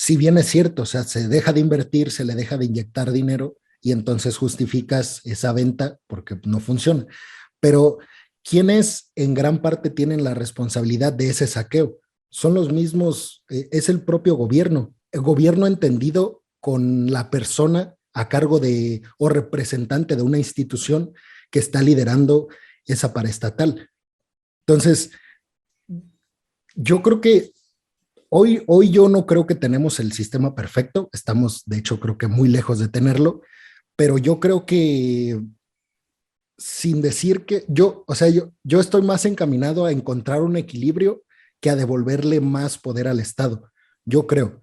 si bien es cierto, o sea, se deja de invertir, se le deja de inyectar dinero y entonces justificas esa venta porque no funciona. Pero ¿quiénes en gran parte tienen la responsabilidad de ese saqueo? Son los mismos, es el propio gobierno, el gobierno entendido con la persona a cargo de o representante de una institución que está liderando esa paraestatal. Entonces, yo creo que hoy yo no creo que tenemos el sistema perfecto, estamos de hecho creo que muy lejos de tenerlo, pero yo creo que sin decir que yo, o sea, yo estoy más encaminado a encontrar un equilibrio que a devolverle más poder al Estado, yo creo,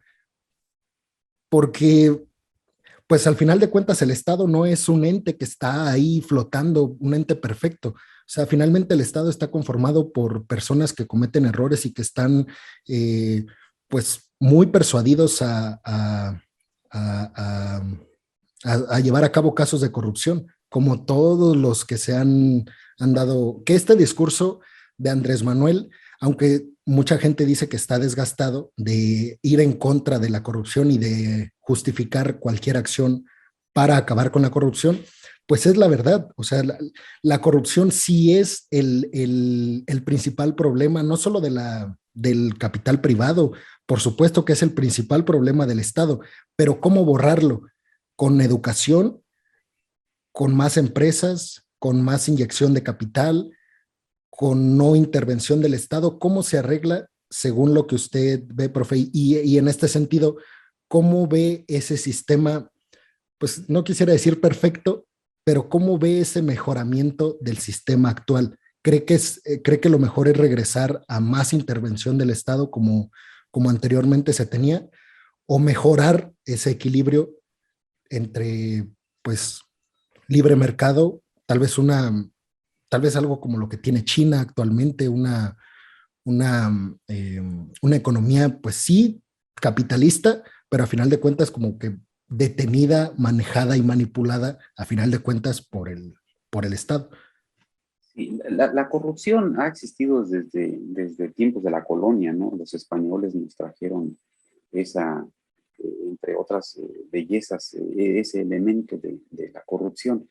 porque pues al final de cuentas el Estado no es un ente que está ahí flotando, un ente perfecto. O sea, finalmente el Estado está conformado por personas que cometen errores y que están pues muy persuadidos a, a llevar a cabo casos de corrupción, como todos los que han dado, que este discurso de Andrés Manuel, aunque mucha gente dice que está desgastado de ir en contra de la corrupción y de justificar cualquier acción para acabar con la corrupción, pues es la verdad. O sea, la corrupción sí es el principal problema, no solo del capital privado, por supuesto que es el principal problema del Estado, pero ¿cómo borrarlo? Con educación, con más empresas, con más inyección de capital, con no intervención del Estado. ¿Cómo se arregla según lo que usted ve, profe? Y en este sentido, ¿cómo ve ese sistema? Pues no quisiera decir perfecto, pero ¿cómo ve ese mejoramiento del sistema actual? ¿Cree que lo mejor es regresar a más intervención del Estado como anteriormente se tenía o mejorar ese equilibrio entre pues libre mercado, tal vez algo como lo que tiene China actualmente, una economía, pues sí, capitalista, pero a final de cuentas como que detenida, manejada y manipulada, a final de cuentas, por el Estado. Sí, la corrupción ha existido desde tiempos de la colonia, ¿no? Los españoles nos trajeron esa, entre otras bellezas, ese elemento de la corrupción.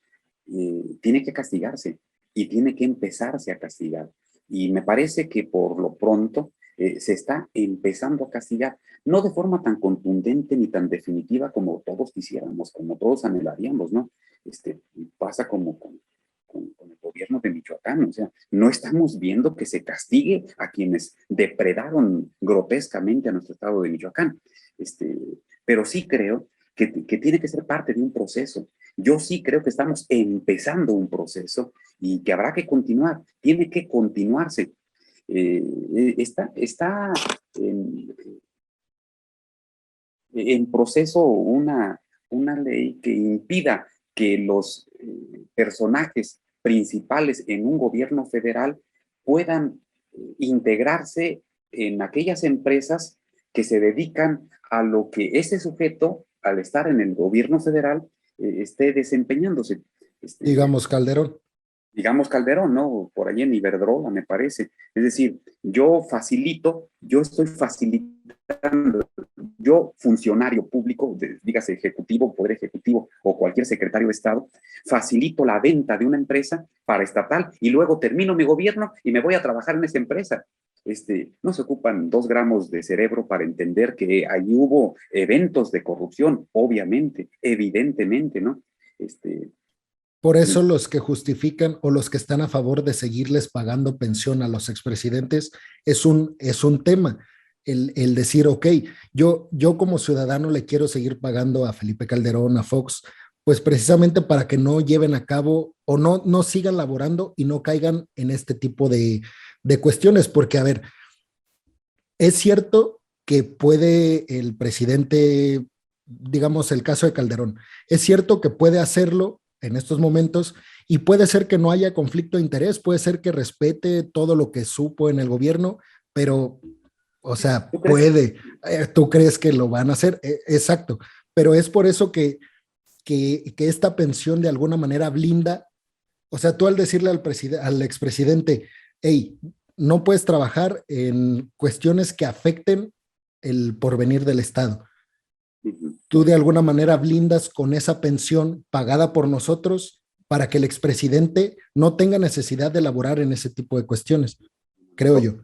Tiene que castigarse y tiene que empezarse a castigar. Y me parece que por lo pronto se está empezando a castigar, no de forma tan contundente ni tan definitiva como todos quisiéramos, como todos anhelaríamos, ¿no? Pasa como con el gobierno de Michoacán, o sea, no estamos viendo que se castigue a quienes depredaron grotescamente a nuestro estado de Michoacán, este, pero sí creo que tiene que ser parte de un proceso. Yo sí creo que estamos empezando un proceso y que habrá que continuar, tiene que continuarse. Está en proceso una ley que impida que los personajes principales en un gobierno federal puedan integrarse en aquellas empresas que se dedican a lo que ese sujeto, al estar en el gobierno federal, esté desempeñándose. Este, Digamos, Calderón. digamos Calderón, ¿no? Por ahí en Iberdrola, me parece. Es decir, yo estoy facilitando, yo funcionario público, dígase ejecutivo, poder ejecutivo o cualquier secretario de Estado, facilito la venta de una empresa para estatal y luego termino mi gobierno y me voy a trabajar en esa empresa. No se ocupan 2 gramos de cerebro para entender que ahí hubo eventos de corrupción, obviamente, evidentemente, ¿no? Este, Por eso los que justifican o los que están a favor de seguirles pagando pensión a los expresidentes es un tema. El decir, ok, yo como ciudadano le quiero seguir pagando a Felipe Calderón, a Fox, pues precisamente para que no lleven a cabo o no sigan laborando y no caigan en este tipo de cuestiones, porque a ver, es cierto que puede el presidente, digamos el caso de Calderón, es cierto que puede hacerlo en estos momentos y puede ser que no haya conflicto de interés, puede ser que respete todo lo que supo en el gobierno, pero, o sea, ¿Tú crees? puede, tú crees que lo van a hacer, exacto, pero es por eso que esta pensión de alguna manera blinda, o sea, tú al decirle al expresidente, hey, no puedes trabajar en cuestiones que afecten el porvenir del Estado. tú de alguna manera blindas con esa pensión pagada por nosotros para que el expresidente no tenga necesidad de elaborar en ese tipo de cuestiones, creo yo.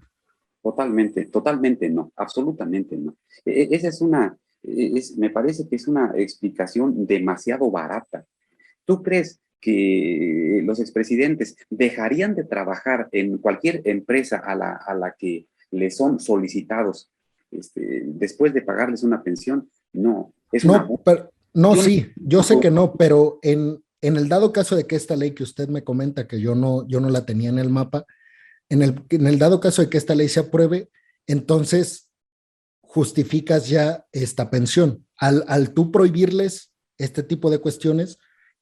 Totalmente, totalmente no, absolutamente no. Esa es me parece que es una explicación demasiado barata. ¿Tú crees que los expresidentes dejarían de trabajar en cualquier empresa a la que les son solicitados después de pagarles una pensión? No, es una... No, pero, no, Yo sí, yo sé que no, pero en el dado caso de que esta ley que usted me comenta, que yo no la tenía en el mapa, en el dado caso de que esta ley se apruebe, entonces justificas ya esta pensión. Al tú prohibirles este tipo de cuestiones,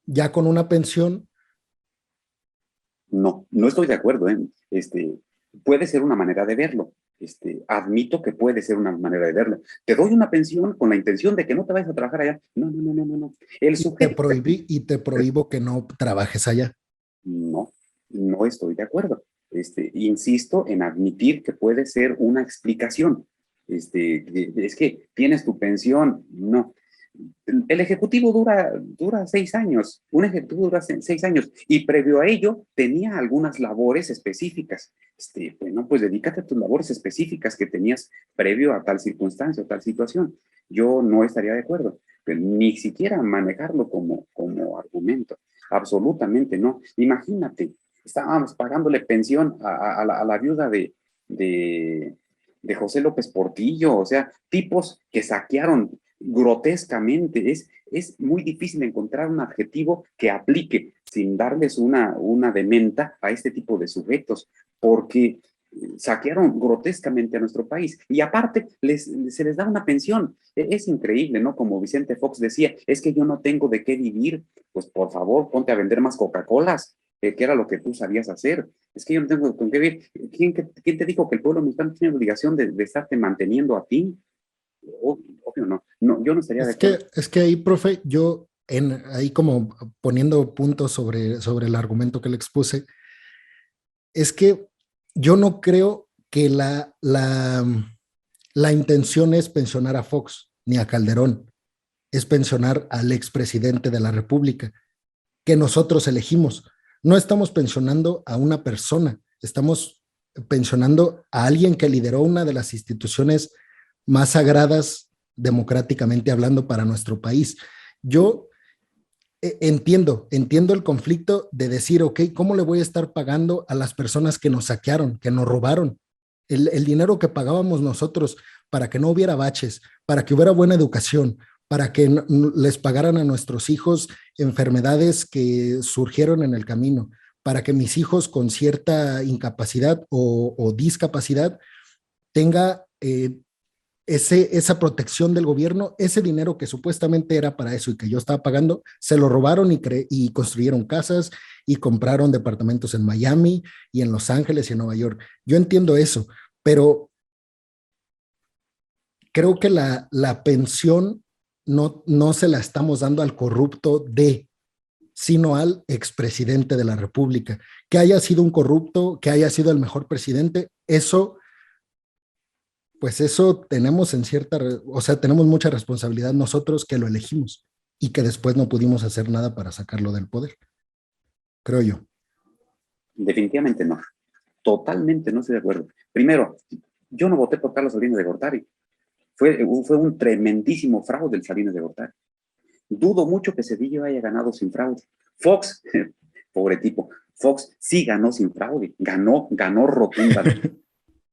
ya con una pensión. No, no estoy de acuerdo, ¿eh? Puede ser una manera de verlo. Admito que puede ser una manera de verlo. Te doy una pensión con la intención de que no te vayas a trabajar allá. No, no, no, no, no, no. El sujeto... Y te prohíbo que no trabajes allá. No, no estoy de acuerdo. Insisto en admitir que puede ser una explicación. Es que tienes tu pensión. No, el ejecutivo dura 6 años, un ejecutivo dura 6 años y previo a ello tenía algunas labores específicas. Bueno, pues dedícate a tus labores específicas que tenías previo a tal circunstancia o tal situación. Yo no estaría de acuerdo, pero ni siquiera manejarlo como argumento. Absolutamente no. Imagínate, estábamos pagándole pensión a la viuda de José López Portillo, o sea, tipos que saquearon grotescamente. Es muy difícil encontrar un adjetivo que aplique sin darles una dementa a este tipo de sujetos, porque saquearon grotescamente a nuestro país y aparte se les da una pensión. Es increíble, ¿no? Como Vicente Fox decía, es que yo no tengo de qué vivir. Pues por favor, ponte a vender más Coca-Colas, que era lo que tú sabías hacer. Es que yo no tengo con qué vivir. ¿Quién te dijo que el pueblo mexicano tiene obligación de estarte manteniendo a ti? Obvio no. No, yo no estaría de acuerdo. Es que ahí, profe, ahí como poniendo puntos sobre el argumento que le expuse, es que yo no creo que la intención es pensionar a Fox ni a Calderón, es pensionar al expresidente de la República, que nosotros elegimos. No estamos pensionando a una persona, estamos pensionando a alguien que lideró una de las instituciones más sagradas democráticamente hablando para nuestro país. Yo entiendo el conflicto de decir, ok, ¿cómo le voy a estar pagando a las personas que nos saquearon, que nos robaron? El dinero que pagábamos nosotros para que no hubiera baches, para que hubiera buena educación, para que les pagaran a nuestros hijos enfermedades que surgieron en el camino, para que mis hijos con cierta incapacidad o discapacidad tenga esa protección del gobierno, ese dinero que supuestamente era para eso y que yo estaba pagando, se lo robaron y construyeron casas y compraron departamentos en Miami y en Los Ángeles y en Nueva York. Yo entiendo eso, pero creo que la pensión no se la estamos dando al corrupto sino al expresidente de la República. Que haya sido un corrupto, que haya sido el mejor presidente, pues eso tenemos o sea, tenemos mucha responsabilidad nosotros que lo elegimos y que después no pudimos hacer nada para sacarlo del poder, creo yo. Definitivamente no. Totalmente no estoy de acuerdo. Primero, yo no voté por Carlos Salinas de Gortari. Fue un tremendísimo fraude el Salinas de Gortari. Dudo mucho que Cedillo haya ganado sin fraude. Fox, pobre tipo, Fox sí ganó sin fraude, ganó rotundamente.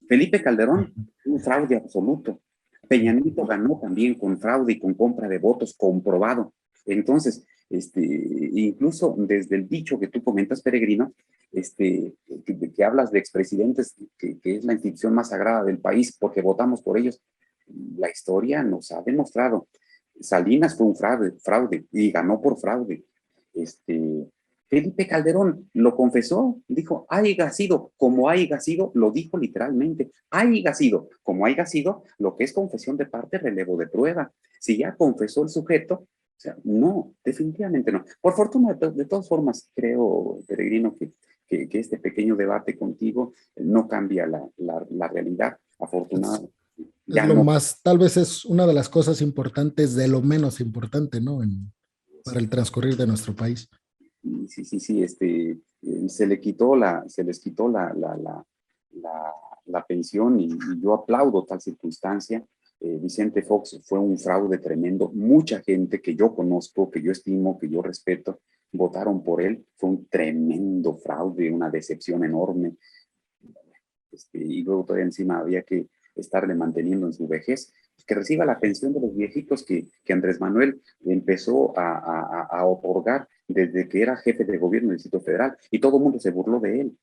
Felipe Calderón, un fraude absoluto. Peña Nieto ganó también con fraude y con compra de votos comprobado. Entonces, incluso desde el dicho que tú comentas, Peregrino, que hablas de expresidentes, que es la institución más sagrada del país porque votamos por ellos, la historia nos ha demostrado. Salinas fue un fraude y ganó por fraude. Felipe Calderón lo confesó, dijo, haya sido como haya sido, lo dijo literalmente, haya sido como haya sido, lo que es confesión de parte, relevo de prueba. Si ya confesó el sujeto, o sea, no, definitivamente no. Por fortuna, de todas formas, creo, Peregrino, que este pequeño debate contigo no cambia la realidad, afortunadamente. Es Ya lo no. más, tal vez es una de las cosas importantes de lo menos importante, ¿no? Para el transcurrir de nuestro país. Sí, sí, sí, se le quitó se les quitó la, la pensión y yo aplaudo tal circunstancia. Vicente Fox fue un fraude tremendo. Mucha gente que yo conozco, que yo estimo, que yo respeto, votaron por él. Fue un tremendo fraude, una decepción enorme. Y luego todavía encima había que estarle manteniendo en su vejez, que reciba la pensión de los viejitos que Andrés Manuel empezó a otorgar desde que era jefe de gobierno del Distrito Federal, y todo el mundo se burló de él,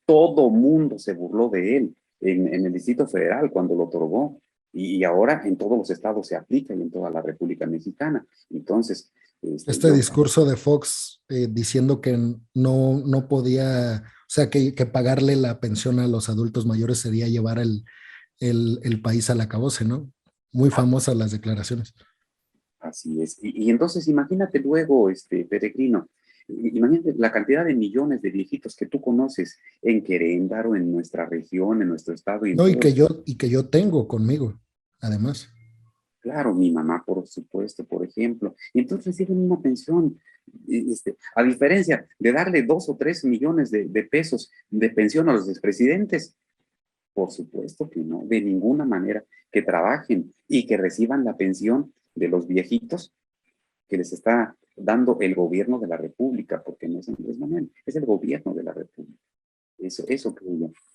todo mundo se burló de él en el Distrito Federal cuando lo otorgó, y ahora en todos los estados se aplica y en toda la República Mexicana. Entonces, Este yo, discurso de Fox diciendo que no podía, o sea, que pagarle la pensión a los adultos mayores sería llevar el país al acabose, ¿no? Muy famosas las declaraciones. así es. Y entonces imagínate luego, Peregrino, imagínate la cantidad de millones de viejitos que tú conoces en Querétaro, en nuestra región, en nuestro estado y en No, todos. y que yo tengo conmigo, además. Claro, mi mamá, por supuesto, por ejemplo. Y entonces reciben una pensión. A diferencia de darle 2 o 3 millones de pesos de pensión a los expresidentes, por supuesto que no, de ninguna manera. Que trabajen y que reciban la pensión de los viejitos que les está dando el gobierno de la República, porque no es Andrés Manuel, es el gobierno de la República. Eso creo yo.